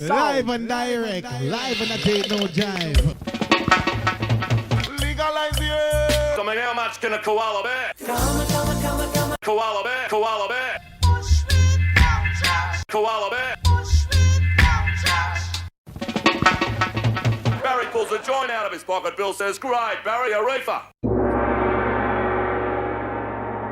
Live and direct, live and I take no jive. Legalize it. I mean, how much can a koala bear? Koala bear, koala bear. Koala bear. Barry pulls a joint out of his pocket. Bill says, "Great, Barry, a reefer."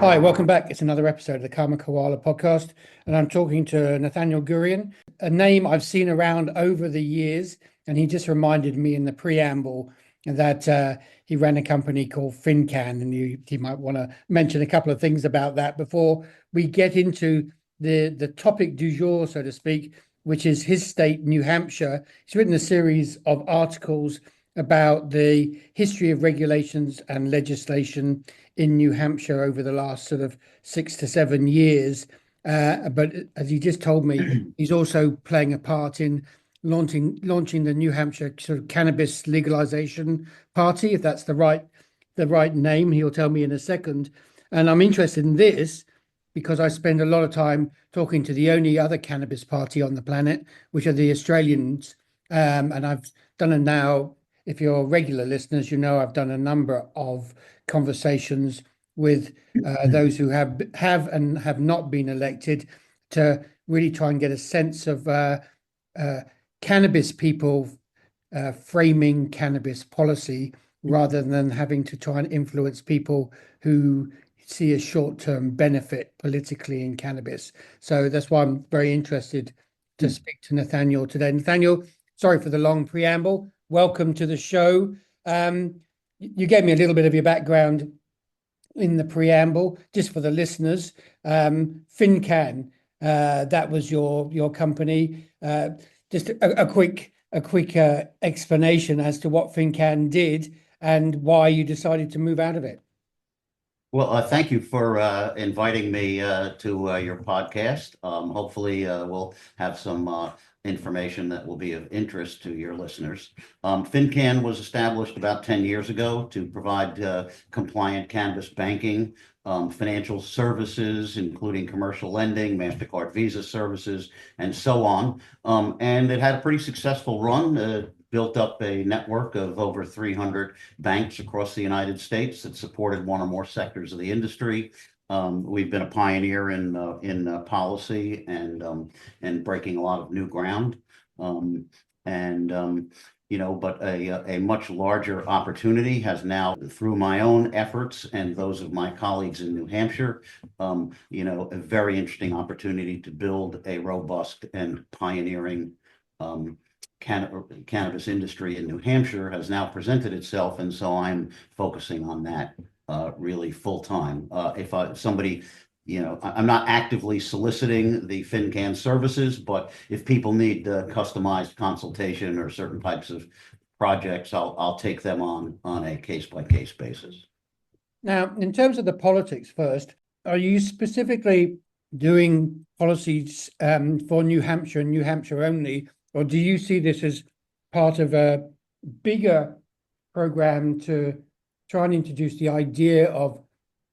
Hi, welcome back. It's another episode of the Koala podcast, and I'm talking to Nathaniel Gurien, a name I've seen around over the years, and he just reminded me in the preamble that he ran a company called FINCANN, and he might want to mention a couple of things about that before we get into the topic du jour, so to speak, which is his state, New Hampshire. He's written a series of articles about the history of regulations and legislation in New Hampshire over the last sort of 6 to 7 years. But as he just told me, he's also playing a part in launching the New Hampshire sort of cannabis legalization party, if that's the right name. He'll tell me in a second. And I'm interested in this because I spend a lot of time talking to the only other cannabis party on the planet, which are the Australians. And I've done it now. If you're regular listeners, you know I've done a number of conversations with those who have and have not been elected to really try and get a sense of cannabis people framing cannabis policy rather than having to try and influence people who see a short-term benefit politically in cannabis. So that's why I'm very interested to speak to Nathaniel today. Nathaniel, sorry for the long preamble. Welcome to the show. You gave me a little bit of your background in the preamble, just for the listeners. FINCANN, that was your company. Just a quick explanation as to what FINCANN did and why you decided to move out of it. Well, thank you for inviting me to your podcast. Hopefully, we'll have some information that will be of interest to your listeners. FINCANN was established about 10 years ago to provide compliant cannabis banking, financial services, including commercial lending, MasterCard Visa services, and so on. And it had a pretty successful run. Built up a network of over 300 banks across the United States that supported one or more sectors of the industry. We've been a pioneer in policy and breaking a lot of new ground. But a much larger opportunity has now, through my own efforts and those of my colleagues in New Hampshire, a very interesting opportunity to build a robust and pioneering cannabis industry in New Hampshire has now presented itself, and so I'm focusing on that really full time. I'm not actively soliciting the FINCANN services, but if people need customized consultation or certain types of projects, I'll take them on a case-by-case basis. Now, in terms of the politics first, are you specifically doing policies for New Hampshire and New Hampshire only, or do you see this as part of a bigger program to try and introduce the idea of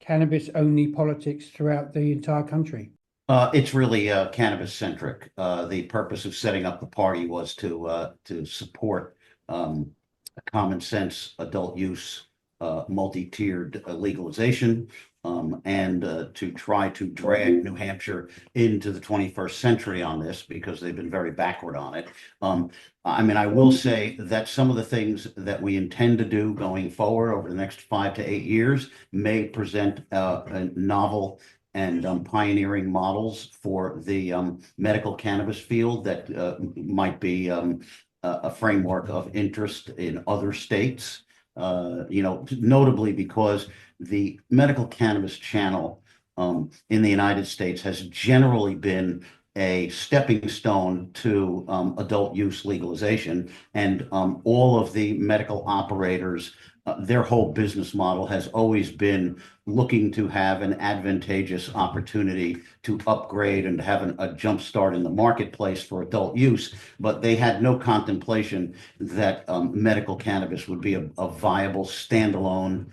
cannabis-only politics throughout the entire country? It's really cannabis-centric. The purpose of setting up the party was to support common sense adult use, multi-tiered legalization, and to try to drag New Hampshire into the 21st century on this, because they've been very backward on it. I will say that some of the things that we intend to do going forward over the next 5 to 8 years may present novel and pioneering models for the medical cannabis field that might be a framework of interest in other states. Notably because the medical cannabis channel in the United States has generally been a stepping stone to adult use legalization, and all of the medical operators, their whole business model has always been looking to have an advantageous opportunity to upgrade and have a jump start in the marketplace for adult use, but they had no contemplation that medical cannabis would be a viable standalone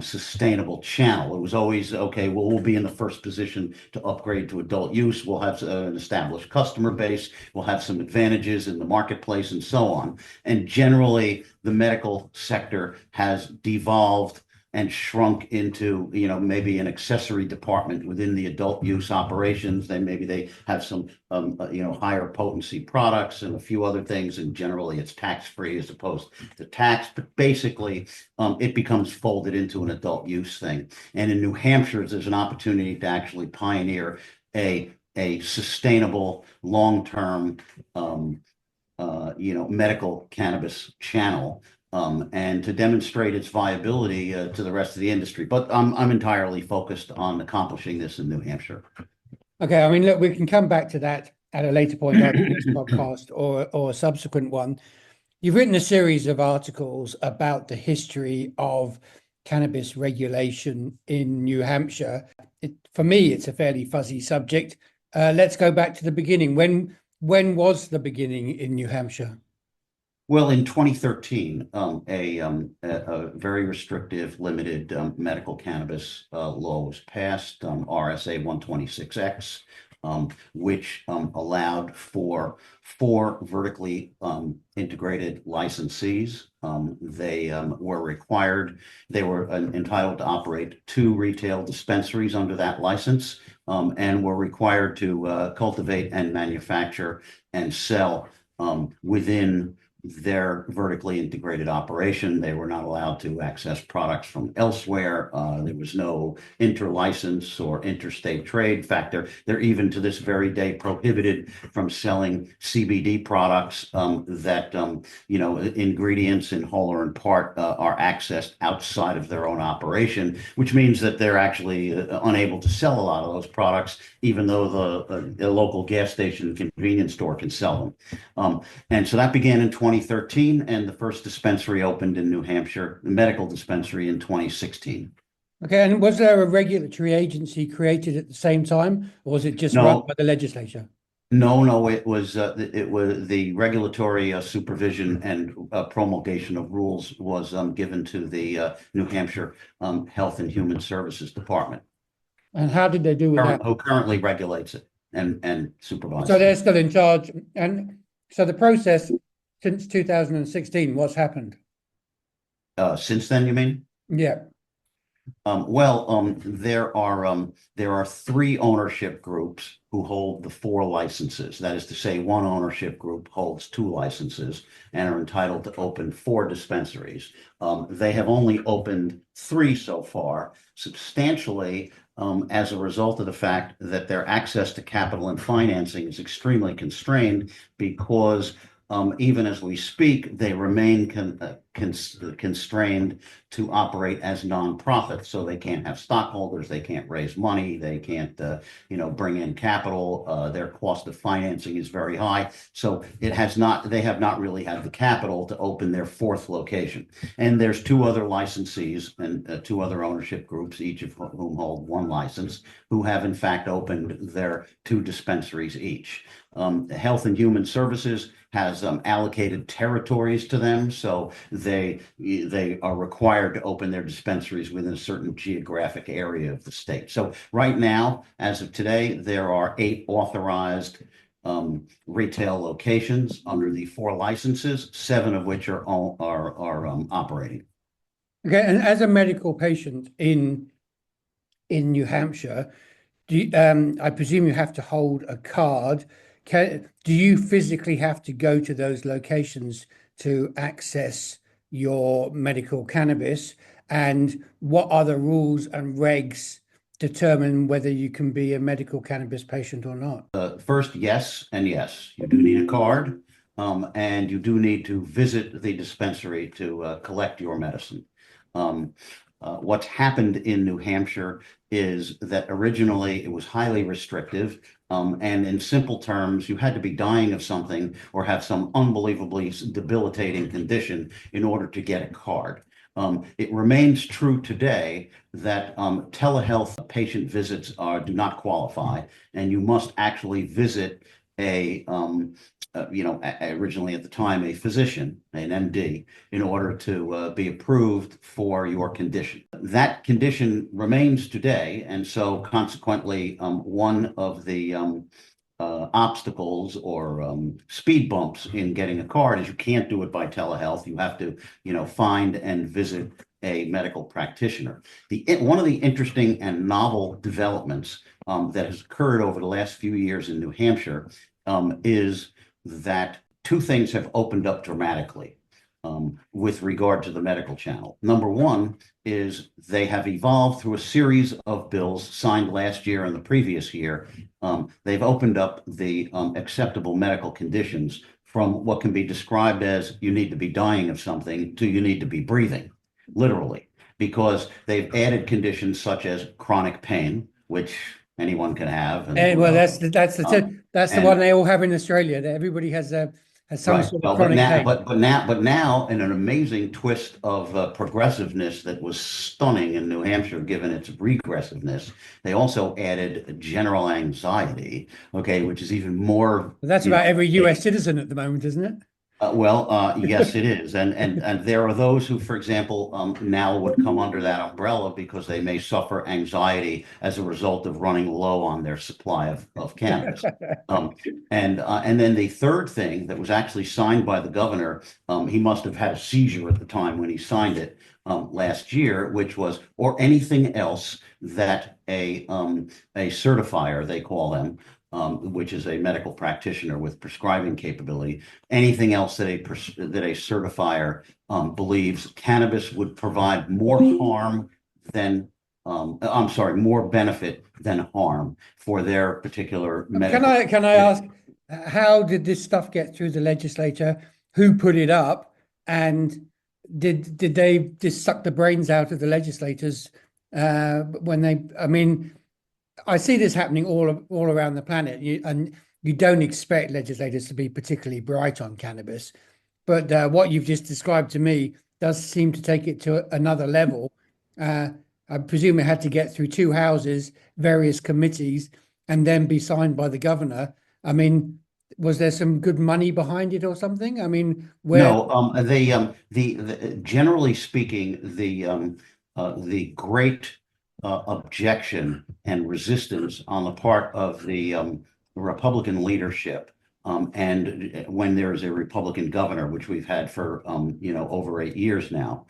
sustainable channel. It was always, okay, well, we'll be in the first position to upgrade to adult use. We'll have an established customer base. We'll have some advantages in the marketplace and so on. And generally, the medical sector has devolved and shrunk into, maybe an accessory department within the adult use operations. Then maybe they have some, higher potency products and a few other things. And generally it's tax-free as opposed to tax. But basically, it becomes folded into an adult use thing. And in New Hampshire, there's an opportunity to actually pioneer a sustainable, long-term, medical cannabis channel. And to demonstrate its viability to the rest of the industry. But I'm entirely focused on accomplishing this in New Hampshire. Okay, I mean, look, we can come back to that at a later point on the next podcast or a subsequent one. You've written a series of articles about the history of cannabis regulation in New Hampshire. For me, it's a fairly fuzzy subject. Let's go back to the beginning. When was the beginning in New Hampshire? Well, in 2013, a very restrictive, limited medical cannabis law was passed, RSA 126X, which allowed for 4 vertically integrated licensees. They were entitled to operate 2 retail dispensaries under that license, and were required to cultivate and manufacture and sell within their vertically integrated operation. They were not allowed to access products from elsewhere. There was no interlicense or interstate trade. In fact, they're even to this very day prohibited from selling CBD products that ingredients in whole or in part are accessed outside of their own operation, which means that they're actually unable to sell a lot of those products, even though the local gas station and convenience store can sell them. And so that began in 2013, and the first dispensary opened in New Hampshire, the medical dispensary, in 2016. Okay, and was there a regulatory agency created at the same time, or was it just run by the legislature? No, it was the regulatory supervision and promulgation of rules was given to the New Hampshire Health and Human Services Department. And how did they do with that? Who currently regulates it and supervises. So they're still in charge. And so the process since 2016, what's happened? Since then, you mean? Yeah. There are 3 ownership groups who hold the 4 licenses. That is to say, one ownership group holds 2 licenses and are entitled to open 4 dispensaries. They have only opened 3 so far, substantially as a result of the fact that their access to capital and financing is extremely constrained, because even as we speak, they remain constrained to operate as nonprofits. So they can't have stockholders, they can't raise money, they can't, bring in capital. Their cost of financing is very high. So they have not really had the capital to open their 4th location. And there's 2 other licensees and 2 other ownership groups, each of whom hold 1 license, who have in fact opened their 2 dispensaries each. Health and Human Services has allocated territories to them, so they are required to open their dispensaries within a certain geographic area of the state. So right now, as of today, there are 8 authorized retail locations under the 4 licenses, 7 of which are operating. Okay, and as a medical patient in New Hampshire, I presume you have to hold a card. Do you physically have to go to those locations to access your medical cannabis? And what are the rules and regs determine whether you can be a medical cannabis patient or not? First, yes and yes. You do need a card, and you do need to visit the dispensary to collect your medicine. What's happened in New Hampshire is that originally it was highly restrictive, and in simple terms, you had to be dying of something or have some unbelievably debilitating condition in order to get a card. It remains true today that telehealth patient visits do not qualify, and you must actually visit originally at the time, a physician, an MD, in order to be approved for your condition. That condition remains today, and so consequently, one of the obstacles or speed bumps in getting a card is you can't do it by telehealth. You have to, find and visit a medical practitioner. One of the interesting and novel developments that has occurred over the last few years in New Hampshire is that two things have opened up dramatically with regard to the medical channel. Number one is they have evolved through a series of bills signed last year and the previous year. They've opened up the acceptable medical conditions from what can be described as you need to be dying of something to you need to be breathing, literally, because they've added conditions such as chronic pain, which anyone can have. Well, that's the one they all have in Australia. That everybody has some Right. sort Well, of chronic pain. but now, in an amazing twist of progressiveness that was stunning in New Hampshire, given its regressiveness, they also added general anxiety. Okay, which is even more. That's about every US citizen at the moment, isn't it? Yes, it is, and there are those who, for example, now would come under that umbrella because they may suffer anxiety as a result of running low on their supply of cannabis. And then the third thing that was actually signed by the governor, he must have had a seizure at the time when he signed it last year, which was, or anything else that a certifier, they call them, which is a medical practitioner with prescribing capability, anything else that a certifier believes cannabis would provide more harm than, more benefit than harm for their particular medical. Can I ask, how did this stuff get through the legislature? Who put it up? And did they just suck the brains out of the legislators when they? I mean, I see this happening all around the planet, and you don't expect legislators to be particularly bright on cannabis, but what you've just described to me does seem to take it to another level. I presume it had to get through two houses, various committees, and then be signed by the governor. I mean, was there some good money behind it or something? I mean, generally speaking, the great objection and resistance on the part of the Republican leadership, and when there is a Republican governor, which we've had for over 8 years now,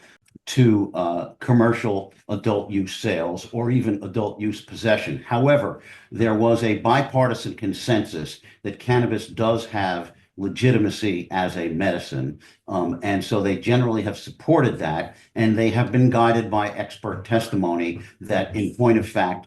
to commercial adult use sales or even adult use possession. However, there was a bipartisan consensus that cannabis does have legitimacy as a medicine. And so they generally have supported that, and they have been guided by expert testimony that, in point of fact,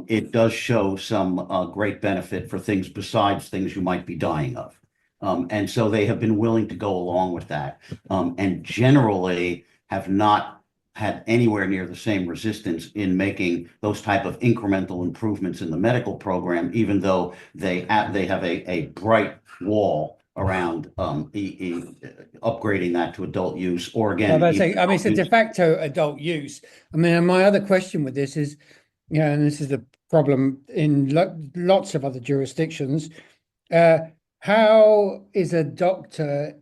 it does show some great benefit for things besides things you might be dying of. And so they have been willing to go along with that, and generally have not had anywhere near the same resistance in making those type of incremental improvements in the medical program, even though they have a bright wall around upgrading that to adult use, or again, it's a de facto adult use. I mean, and my other question with this is, and this is the problem in lots of other jurisdictions, how is a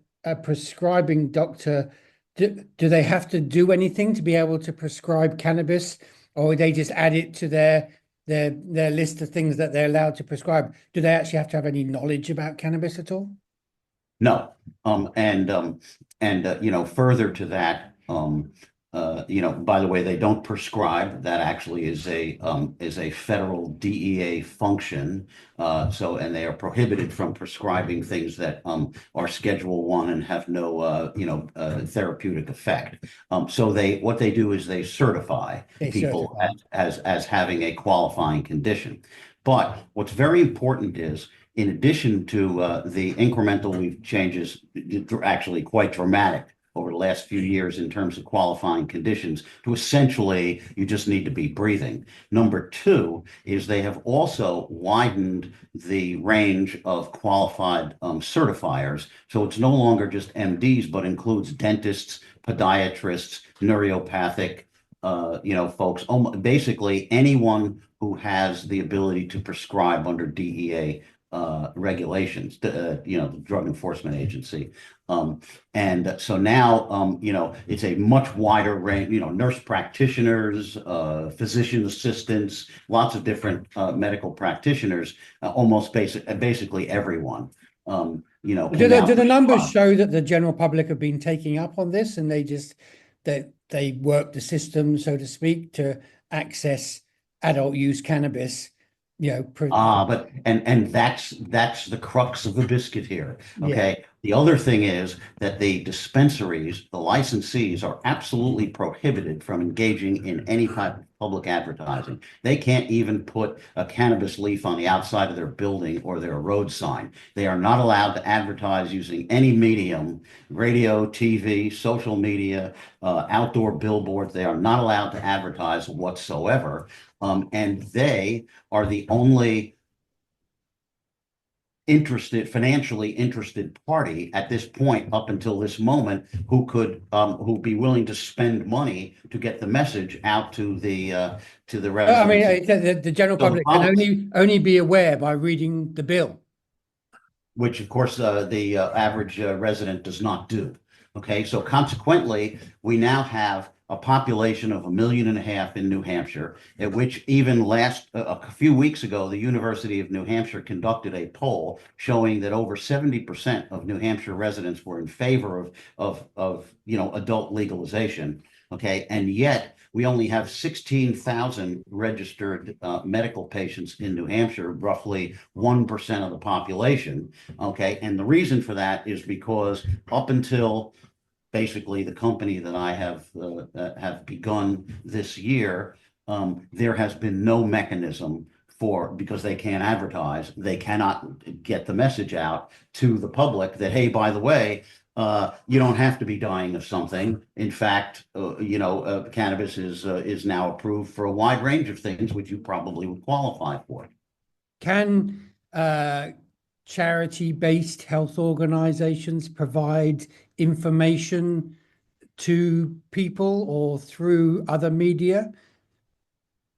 prescribing doctor, do they have to do anything to be able to prescribe cannabis, or they just add it to their list of things that they're allowed to prescribe? Do they actually have to have any knowledge about cannabis at all? No. Further to that, by the way, they don't prescribe. That actually is a federal DEA function. And they are prohibited from prescribing things that are Schedule I and have no therapeutic effect. So what they do is they certify people as having a qualifying condition. But what's very important is, in addition to the incremental changes, actually quite dramatic over the last few years in terms of qualifying conditions to essentially you just need to be breathing. Number two is they have also widened the range of qualified certifiers. So it's no longer just MDs, but includes dentists, podiatrists, neuropathic, folks, basically anyone who has the ability to prescribe under DEA regulations, the Drug Enforcement Agency. And so now, it's a much wider range, nurse practitioners, physician assistants, lots of different medical practitioners, almost basically everyone. Do the numbers show that the general public have been taking up on this and they work the system, so to speak, to access adult use cannabis? But that's the crux of the biscuit here. Okay. Yeah. The other thing is that the dispensaries, the licensees are absolutely prohibited from engaging in any type of public advertising. They can't even put a cannabis leaf on the outside of their building or their road sign. They are not allowed to advertise using any medium, radio, TV, social media, outdoor billboards. They are not allowed to advertise whatsoever. And they are the only financially interested party at this point up until this moment who'd be willing to spend money to get the message out to the residents. I mean, the general public can only be aware by reading the bill, which of course the average resident does not do. Okay, so consequently, we now have a population of 1.5 million in New Hampshire, at which even a few weeks ago, the University of New Hampshire conducted a poll showing that over 70% of New Hampshire residents were in favor of adult legalization. Okay, and yet we only have 16,000 registered medical patients in New Hampshire, roughly 1% of the population. Okay, and the reason for that is because up until basically the company that I have begun this year, there has been no mechanism because they can't advertise, they cannot get the message out to the public that, hey, by the way, you don't have to be dying of something. In fact, cannabis is now approved for a wide range of things, which you probably would qualify for. Can charity-based health organizations provide information to people or through other media?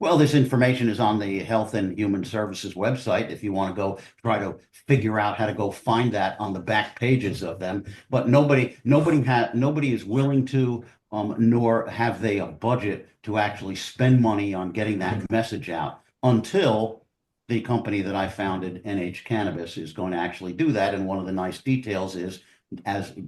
Well, this information is on the Health and Human Services website if you want to go try to figure out how to go find that on the back pages of them. But nobody is willing to, nor have they a budget to actually spend money on getting that message out until the company that I founded, NH Cannabis, is going to actually do that. And one of the nice details is,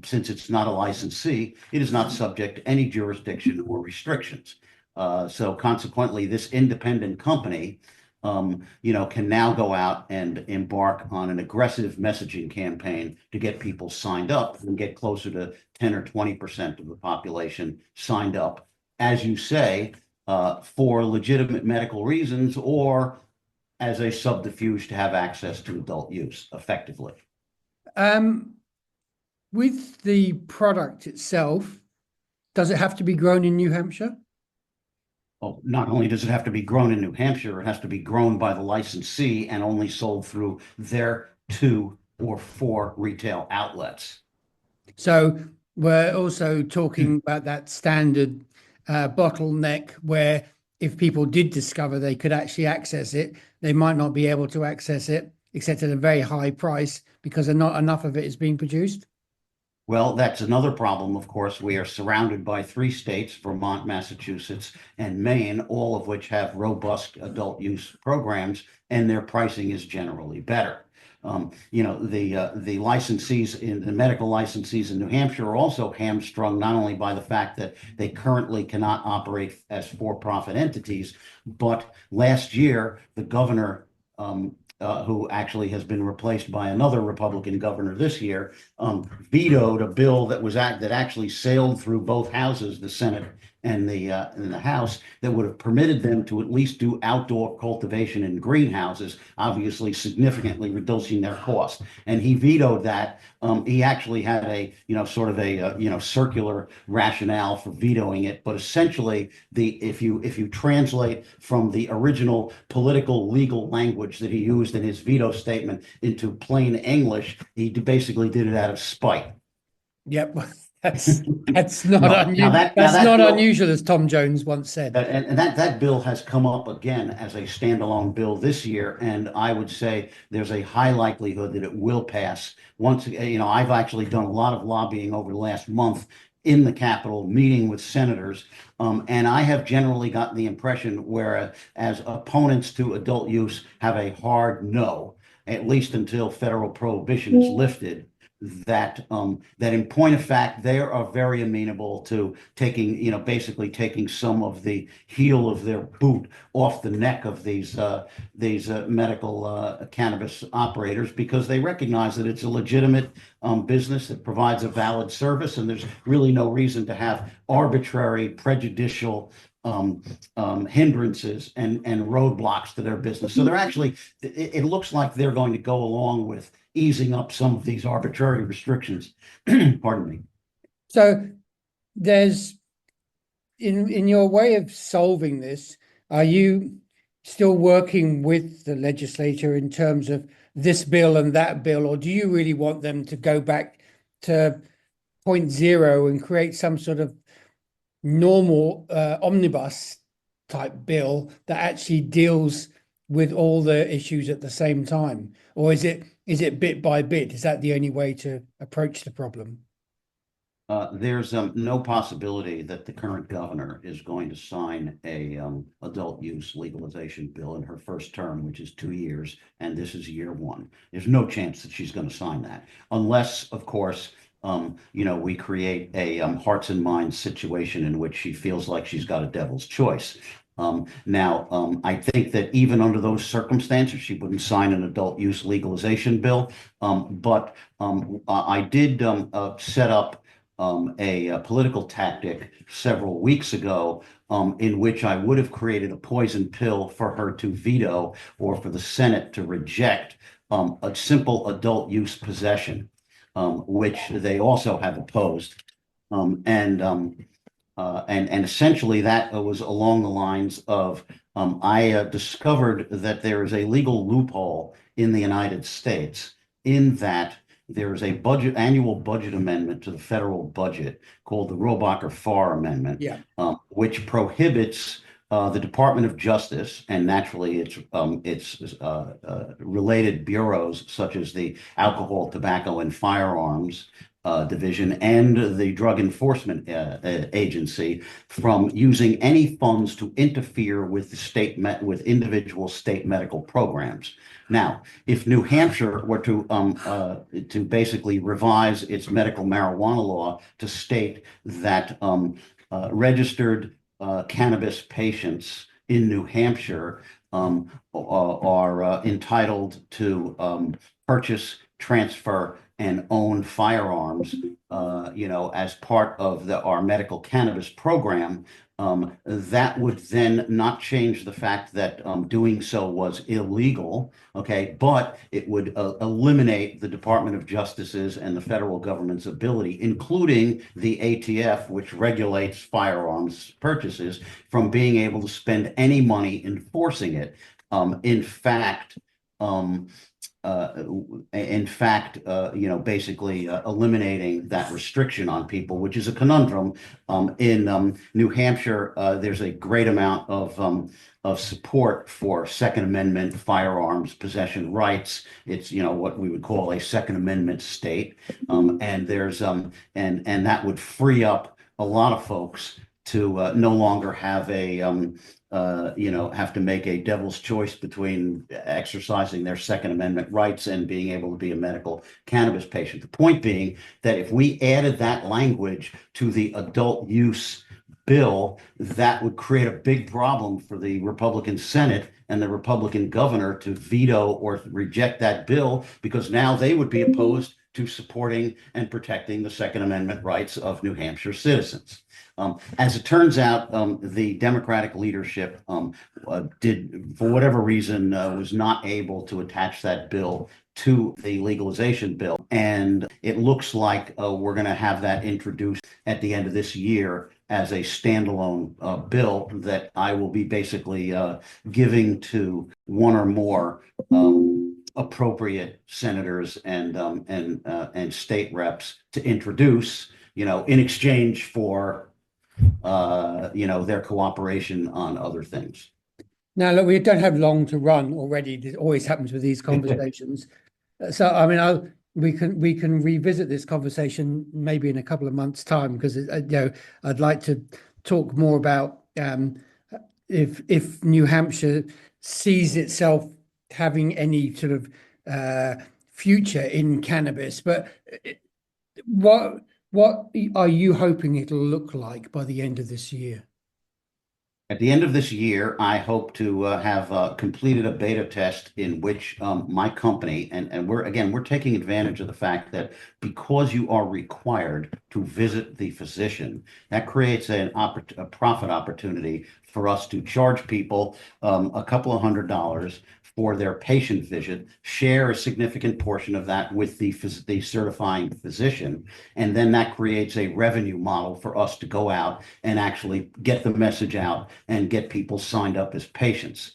since it's not a licensee, it is not subject to any jurisdiction or restrictions. So consequently, this independent company, can now go out and embark on an aggressive messaging campaign to get people signed up and get closer to 10 or 20% of the population signed up, as you say, for legitimate medical reasons or as a subterfuge to have access to adult use effectively. With the product itself, does it have to be grown in New Hampshire? Well, not only does it have to be grown in New Hampshire, it has to be grown by the licensee and only sold through their 2 or 4 retail outlets. So we're also talking about that standard bottleneck where if people did discover they could actually access it, they might not be able to access it except at a very high price because not enough of it is being produced. Well, that's another problem, of course. We are surrounded by 3 states, Vermont, Massachusetts, and Maine, all of which have robust adult use programs, and their pricing is generally better. The licensees the medical licensees in New Hampshire are also hamstrung not only by the fact that they currently cannot operate as for-profit entities, but last year the governor, who actually has been replaced by another Republican governor this year, vetoed a bill that actually sailed through both houses, the Senate in the House that would have permitted them to at least do outdoor cultivation in greenhouses, obviously significantly reducing their cost. And he vetoed that. He actually had a, sort of a, circular rationale for vetoing it. But essentially, if you translate from the original political legal language that he used in his veto statement into plain English, he basically did it out of spite. Yep. That's not Now unusual. that That's not bill, unusual, as Tom Jones once said. and that bill has come up again as a standalone bill this year, and I would say there's a high likelihood that it will pass. Once, I've actually done a lot of lobbying over the last month in the Capitol, meeting with senators, and I have generally gotten the impression whereas opponents to adult use have a hard no, at least until federal prohibition is lifted, that in point of fact, they are very amenable to taking, basically taking some of the heel of their boot off the neck of these medical cannabis operators, because they recognize that it's a legitimate business that provides a valid service, and there's really no reason to have arbitrary, prejudicial hindrances and roadblocks to their business. So they're actually, it looks like they're going to go along with easing up some of these arbitrary restrictions. Pardon me. So there's, in your way of solving this, are you still working with the legislature in terms of this bill and that bill, or do you really want them to go back to point zero and create some sort of normal omnibus type bill that actually deals with all the issues at the same time? Or is it bit by bit? Is that the only way to approach the problem? There's no possibility that the current governor is going to sign a adult use legalization bill in her first term, which is 2 years, and this is year one. There's no chance that she's going to sign that, unless, of course, we create a hearts and minds situation in which she feels like she's got a devil's choice. I think that even under those circumstances, she wouldn't sign an adult use legalization bill. But I did set up a political tactic several weeks ago in which I would have created a poison pill for her to veto, or for the Senate to reject, a simple adult use possession, which they also have opposed. And essentially that was along the lines of, I discovered that there is a legal loophole in the United States in that there is a annual budget amendment to the federal budget called the Rohrabacher-Farr Amendment, which prohibits the Department of Justice, and naturally its related bureaus such as the Alcohol, Tobacco, and Firearms Division and the Drug Enforcement Agency, from using any funds to interfere with the with individual state medical programs. Now, if New Hampshire were to basically revise its medical marijuana law to state that registered cannabis patients in New Hampshire are entitled to purchase, transfer, and own firearms, as part of our medical cannabis program, that would then not change the fact that doing so was illegal, okay, but it would eliminate the Department of Justice's and the federal government's ability, including the ATF, which regulates firearms purchases, from being able to spend any money enforcing it. Basically eliminating that restriction on people, which is a conundrum. In New Hampshire, there's a great amount of support for Second Amendment firearms possession rights. It's what we would call a Second Amendment state, and there's and that would free up a lot of folks to no longer have have to make a devil's choice between exercising their Second Amendment rights and being able to be a medical cannabis patient. The point being that if we added that language to the adult use bill, that would create a big problem for the Republican Senate and the Republican governor to veto or reject that bill, because now they would be opposed to supporting and protecting the Second Amendment rights of New Hampshire citizens. As it turns out, the Democratic leadership did, for whatever reason, was not able to attach that bill to the legalization bill. And it looks like we're going to have that introduced at the end of this year as a standalone bill that I will be basically giving to one or more appropriate senators and state reps to introduce, in exchange for their cooperation on other things. Now, look, we don't have long to run already. This always happens with these conversations. So, I mean, we can revisit this conversation maybe in a couple of months' time, because I'd like to talk more about if New Hampshire sees itself having any sort of future in cannabis. But what are you hoping it'll look like by the end of this year? At the end of this year, I hope to have completed a beta test in which my company, and we're taking advantage of the fact that because you are required to visit the physician, that creates a profit opportunity for us to charge people a couple of $100 for their patient visit, share a significant portion of that with the certifying physician, and then that creates a revenue model for us to go out and actually get the message out and get people signed up as patients.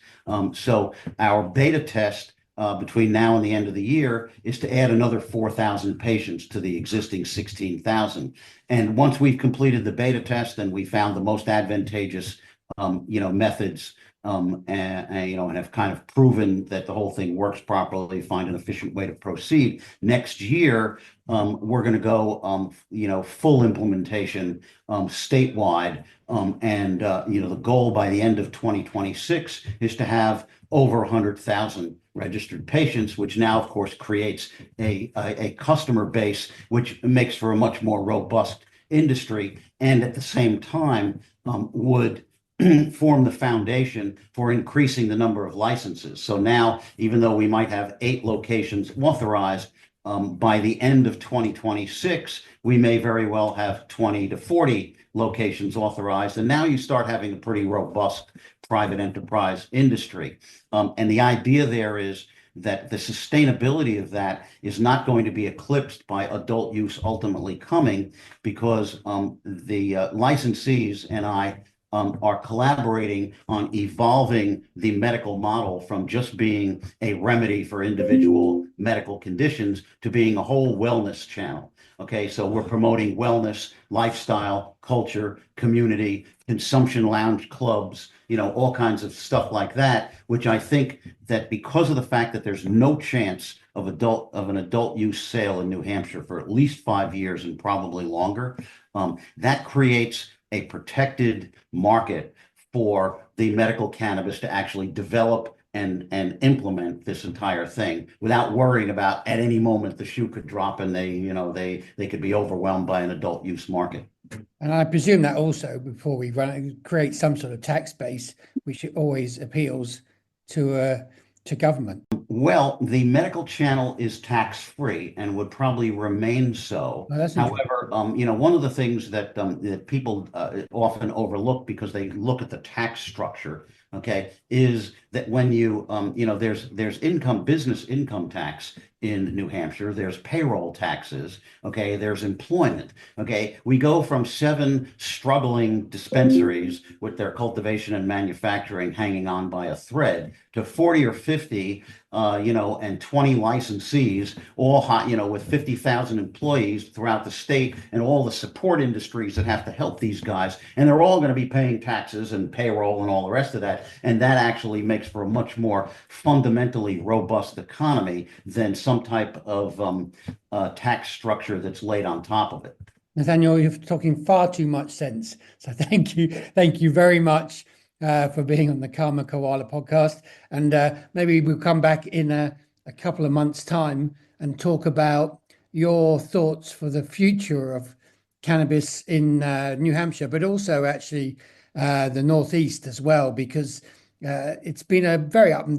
So our beta test between now and the end of the year is to add another 4,000 patients to the existing 16,000. And once we've completed the beta test and we found the most advantageous methods, and have kind of proven that the whole thing works properly, find an efficient way to proceed. Next year, we're going to go, full implementation statewide, and the goal by the end of 2026 is to have over 100,000 registered patients, which now, of course, creates a customer base, which makes for a much more robust industry, and at the same time would form the foundation for increasing the number of licenses. So now, even though we might have 8 locations authorized, by the end of 2026, we may very well have 20 to 40 locations authorized. And now you start having a pretty robust private enterprise industry. And the idea there is that the sustainability of that is not going to be eclipsed by adult use ultimately coming, because the licensees and I are collaborating on evolving the medical model from just being a remedy for individual medical conditions to being a whole wellness channel. Okay, so we're promoting wellness, lifestyle, culture, community, consumption lounge clubs, all kinds of stuff like that, which I think that because of the fact that there's no chance of an adult use sale in New Hampshire for at least 5 years and probably longer, that creates a protected market for the medical cannabis to actually develop and implement this entire thing without worrying about at any moment the shoe could drop and they could be overwhelmed by an adult use market. And I presume that also, before we create some sort of tax base, which always appeals to government. Well, the medical channel is tax-free and would probably remain so. Oh, however, one of the things that people often overlook because they look at the tax structure, okay, is that when you, there's business income tax in New Hampshire, there's payroll taxes, okay, there's employment, okay. We go from 7 struggling dispensaries with their cultivation and manufacturing hanging on by a thread to 40 or 50, and 20 licensees, all hot, with 50,000 employees throughout the state and all the support industries that have to help these guys. And they're all going to be paying taxes and payroll and all the rest of that. And that actually makes for a much more fundamentally robust economy than some type of tax structure that's laid on top of it. Nathaniel, you're talking far too much sense. So thank you very much for being on the Karma Koala podcast. And maybe we'll come back in a couple of months' time and talk about your thoughts for the future of cannabis in New Hampshire, but also actually the Northeast as well, because it's been a very up and